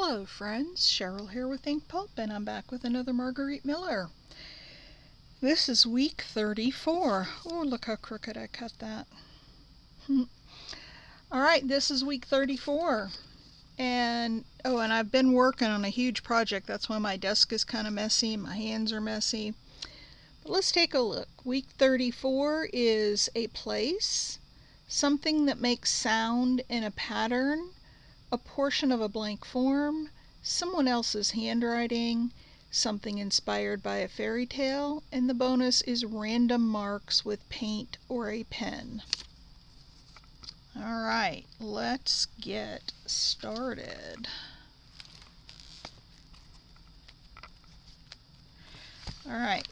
Hello friends, Cheryl here with Pulp, and I'm back with another Margarete Miller. This is week 34. Oh, look how crooked I cut that. Alright, this is week 34. And I've been working on a huge project. That's why my desk is kind of messy, my hands are messy. But let's take a look. Week 34 is a place, something that makes sound in a pattern, a portion of a blank form, someone else's handwriting, something inspired by a fairy tale, and the bonus is random marks with paint or a pen. Alright, let's get started. Alright,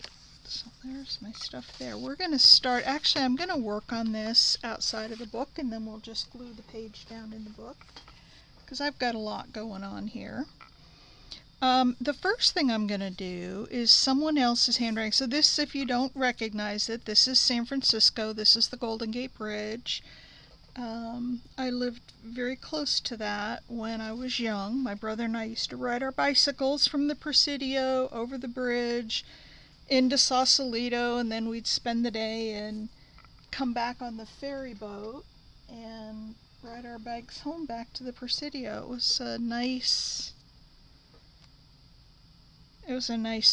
so there's my stuff there. We're going to start, actually I'm going to work on this outside of the book, and then we'll just glue the page down in the book, because I've got a lot going on here. The first thing I'm going to do is someone else's handwriting. So this, if you don't recognize it, this is San Francisco. This is the Golden Gate Bridge. I lived very close to that when I was young. My brother and I used to ride our bicycles from the Presidio over the bridge into Sausalito, and then we'd spend the day and come back on the ferry boat and ride our bikes home back to the Presidio. It was a nice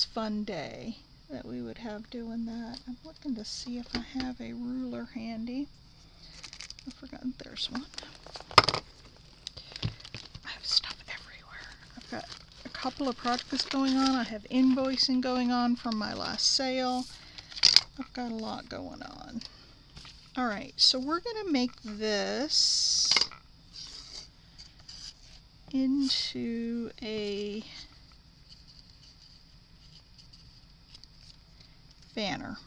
fun day that we would have doing that. I'm looking to see if I have a ruler handy. I've forgotten there's one. I have stuff everywhere. I've got a couple of projects going on. I have invoicing going on from my last sale. I've got a lot going on. Alright, so we're going to make this into a banner.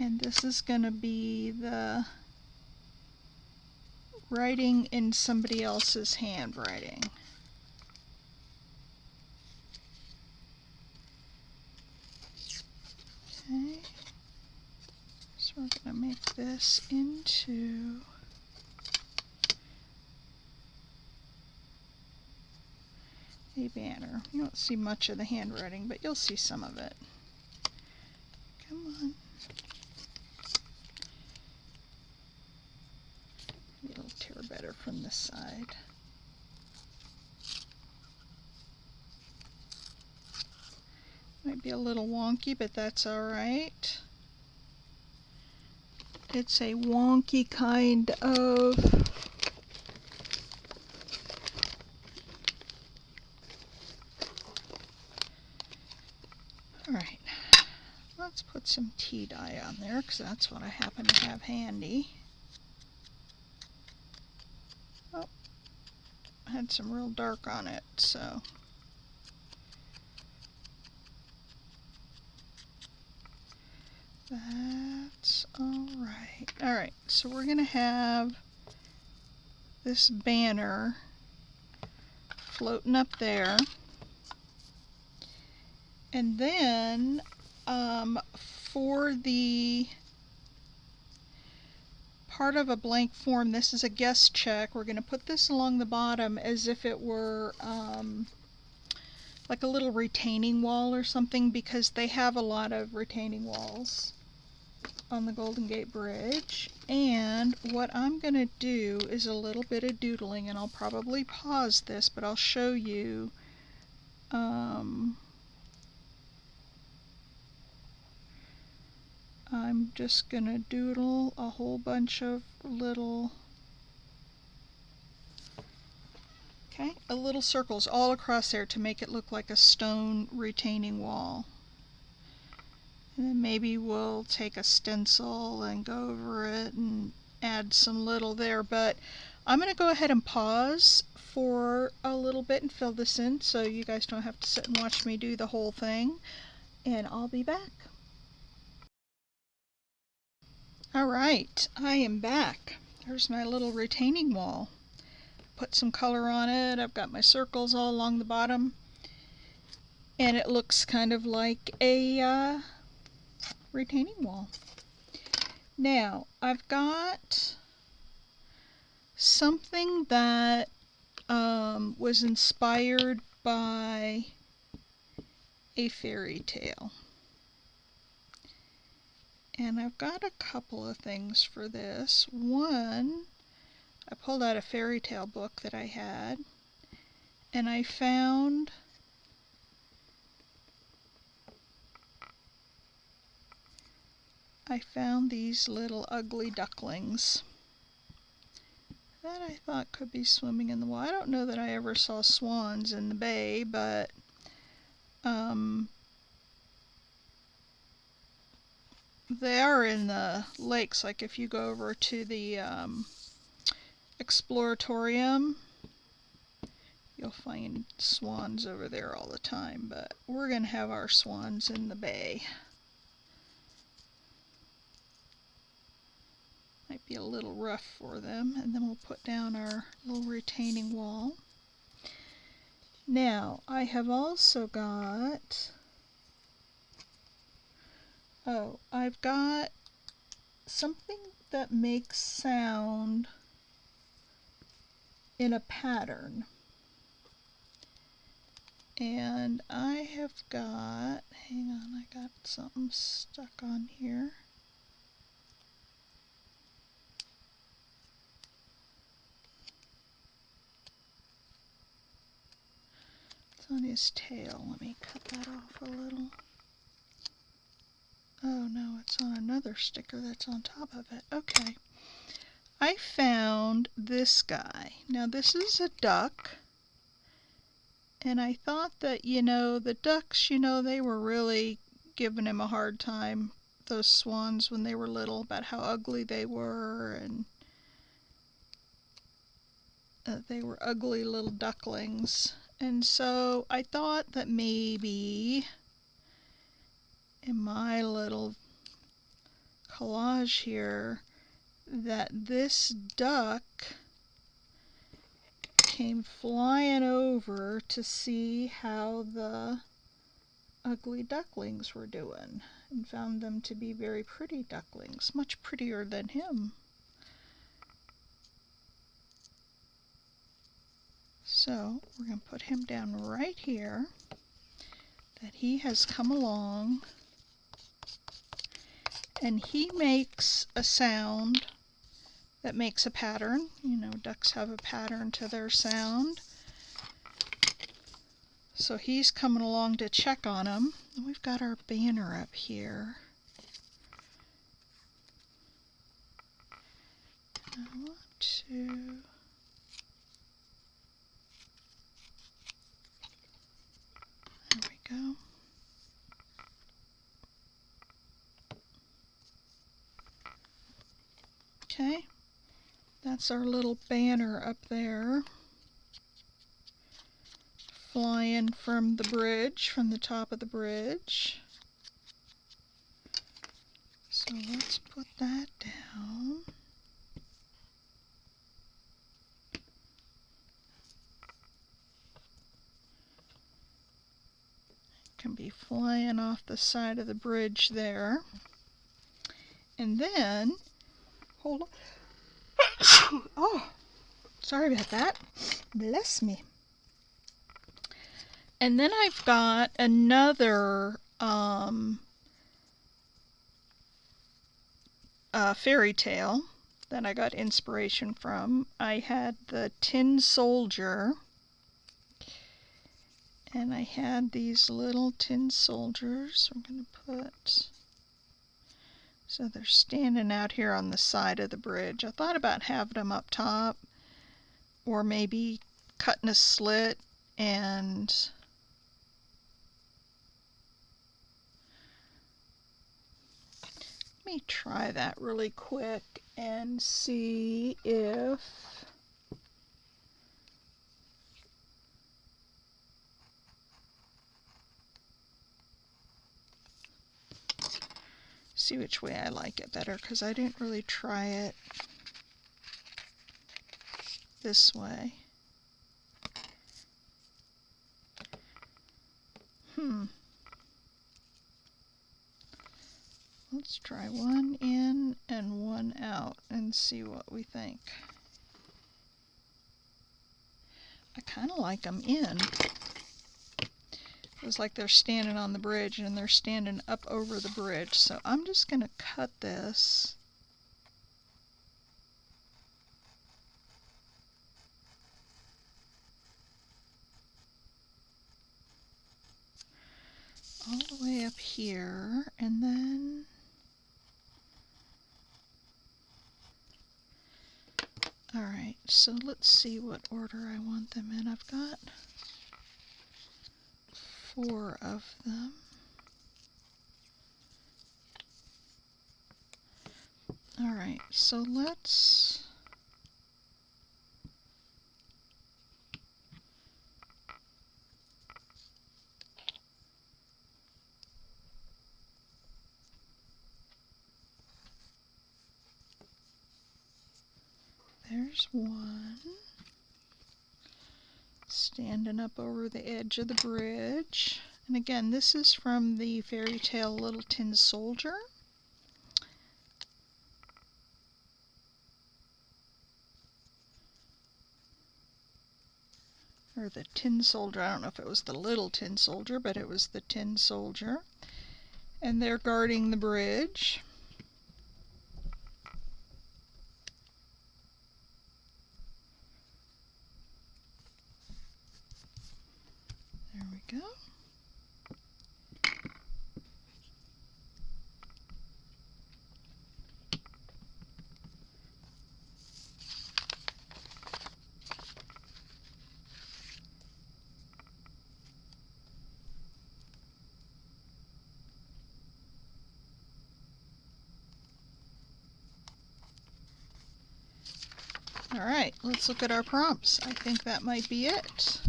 And this is going to be the writing in somebody else's handwriting. Okay. So we're going to make this into a banner. You won't see much of the handwriting, but you'll see some of it. Come on. Maybe it'll tear better from this side. Might be a little wonky, but that's alright. It's a wonky kind of alright. Let's put some tea dye on there, because that's what I happen to have handy. Oh, I had some real dark on it, so that's alright. Alright, so we're going to have this banner floating up there. And then for the part of a blank form, this is a guest check. We're going to put this along the bottom as if it were like a little retaining wall or something, because they have a lot of retaining walls on the Golden Gate Bridge. And what I'm going to do is a little bit of doodling, and I'll probably pause this, but I'll show you. I'm just going to doodle a whole bunch of little circles all across there to make it look like a stone retaining wall. And then maybe we'll take a stencil and go over it and add some little there. But I'm going to go ahead and pause for a little bit and fill this in, so you guys don't have to sit and watch me do the whole thing. And I'll be back. Alright, I am back. There's my little retaining wall. Put some color on it. I've got my circles all along the bottom. And it looks kind of like a retaining wall. Now, I've got something that was inspired by a fairy tale. And I've got a couple of things for this. One, I pulled out a fairy tale book that I had, and I found these little ugly ducklings that I thought could be swimming in the water. I don't know that I ever saw swans in the bay, but they are in the lakes. Like if you go over to the Exploratorium, you'll find swans over there all the time, but we're going to have our swans in the bay. Might be a little rough for them, and then we'll put down our little retaining wall. Now, I have also got, I've got something that makes sound in a pattern. And I have got, hang on, I got something stuck on here. It's on his tail. Let me cut that off a little. Oh no, it's on another sticker that's on top of it. Okay. I found this guy. Now this is a duck. And I thought that, the ducks, they were really giving him a hard time, those swans, when they were little, about how ugly they were, and they were ugly little ducklings. And so I thought that maybe in my little collage here, that this duck came flying over to see how the ugly ducklings were doing, and found them to be very pretty ducklings, much prettier than him. So we're going to put him down right here, that he has come along, and he makes a sound that makes a pattern. Ducks have a pattern to their sound. So he's coming along to check on them. And we've got our banner up here. I want to... There we go. Okay, that's our little banner up there, flying from the bridge, from the top of the bridge. So let's put that down. Can be flying off the side of the bridge there. And then, hold on. Oh, sorry about that. Bless me. And then I've got another fairy tale that I got inspiration from. I had the Tin Soldier, and I had these little tin soldiers. We're going to put, so they're standing out here on the side of the bridge. I thought about having them up top, or maybe cutting a slit and let me try that really quick and see if which way I like it better, because I didn't really try it this way. Let's try one in and one out and see what we think. I kind of like them in. It's like they're standing on the bridge and they're standing up over the bridge. So I'm just going to cut this. All the way up here, and then alright, so let's see what order I want them in. I've got 4 of them. Alright, so let's there's one standing up over the edge of the bridge. And again, this is from the fairy tale Little Tin Soldier. Or the Tin Soldier. I don't know if it was the Little Tin Soldier, but it was the Tin Soldier. And they're guarding the bridge. There we go. Alright, let's look at our prompts. I think that might be it.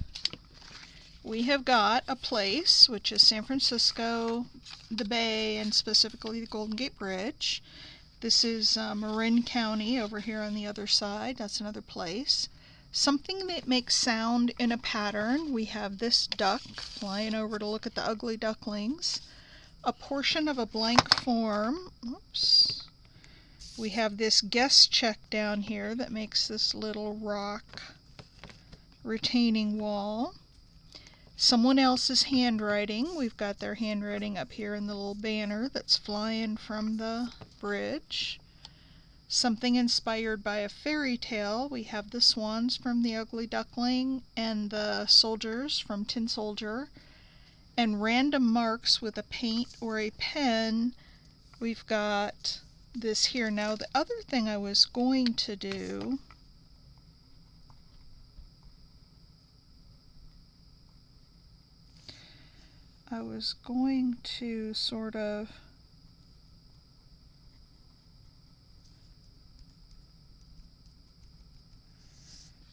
We have got a place, which is San Francisco, the Bay, and specifically the Golden Gate Bridge. This is Marin County over here on the other side. That's another place. Something that makes sound in a pattern. We have this duck flying over to look at the ugly ducklings. A portion of a blank form. Oops. We have this guest check down here that makes this little rock retaining wall. Someone else's handwriting. We've got their handwriting up here in the little banner that's flying from the bridge. Something inspired by a fairy tale. We have the swans from The Ugly Duckling and the soldiers from Tin Soldier. And random marks with a paint or a pen. We've got this here. Now the other thing I was going to do, I was going to sort of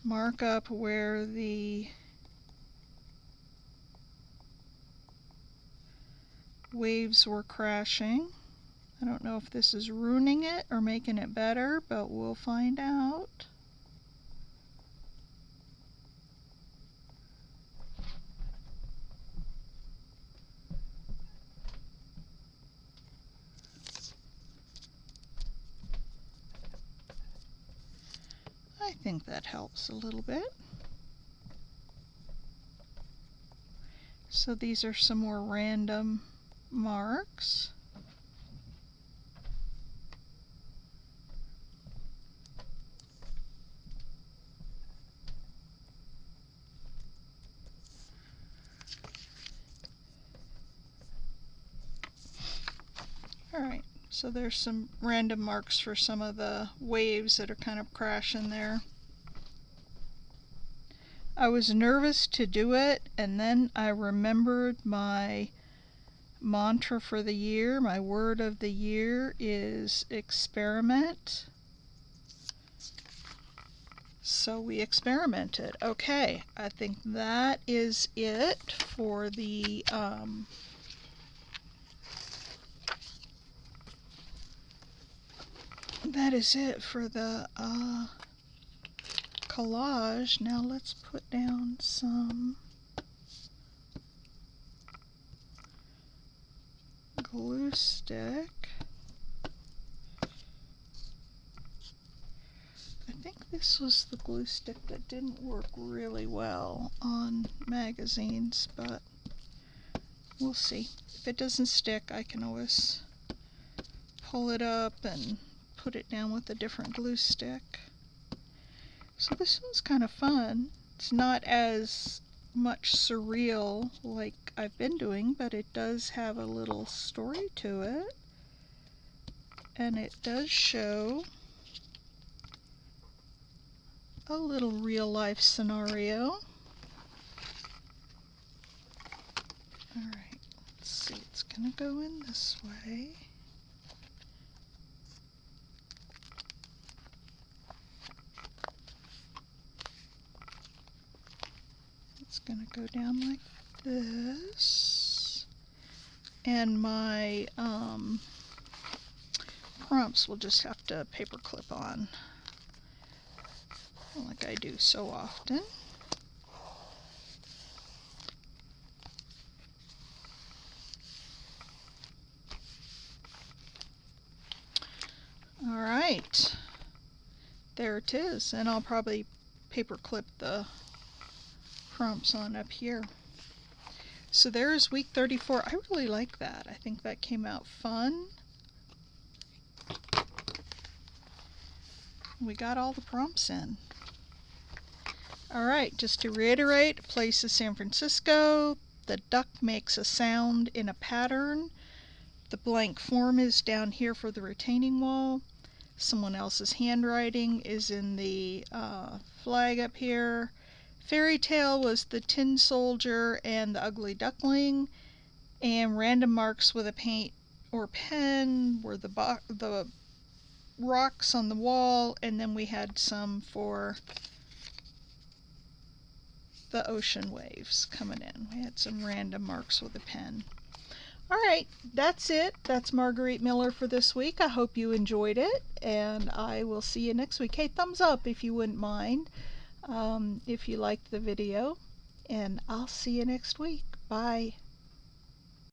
mark up where the waves were crashing. I don't know if this is ruining it or making it better, but we'll find out. I think that helps a little bit. So these are some more random marks. Alright, so there's some random marks for some of the waves that are kind of crashing there. I was nervous to do it, and then I remembered my mantra for the year. My word of the year is experiment. So we experimented. Okay, I think that is it for the collage. Now let's put down some glue stick. I think this was the glue stick that didn't work really well on magazines, but we'll see. If it doesn't stick, I can always pull it up and put it down with a different glue stick. So this one's kind of fun. It's not as much surreal like I've been doing, but it does have a little story to it. And it does show a little real life scenario. Alright, let's see, it's gonna go in this way. It's gonna go down like this. And my prompts will just have to paper clip on, like I do so often. Alright, there it is, and I'll probably paper clip the prompts on up here. So there's week 34. I really like that. I think that came out fun. We got all the prompts in. Alright, just to reiterate, place is San Francisco. The duck makes a sound in a pattern. The blank form is down here for the retaining wall. Someone else's handwriting is in the flag up here. Fairy tale was the tin soldier and the ugly duckling. And random marks with a paint or pen were the rocks on the wall, and then we had some for the ocean waves coming in. We had some random marks with a pen. Alright, that's it. That's Margarete Miller for this week. I hope you enjoyed it, and I will see you next week. Hey, thumbs up if you wouldn't mind, if you liked the video, and I'll see you next week. Bye.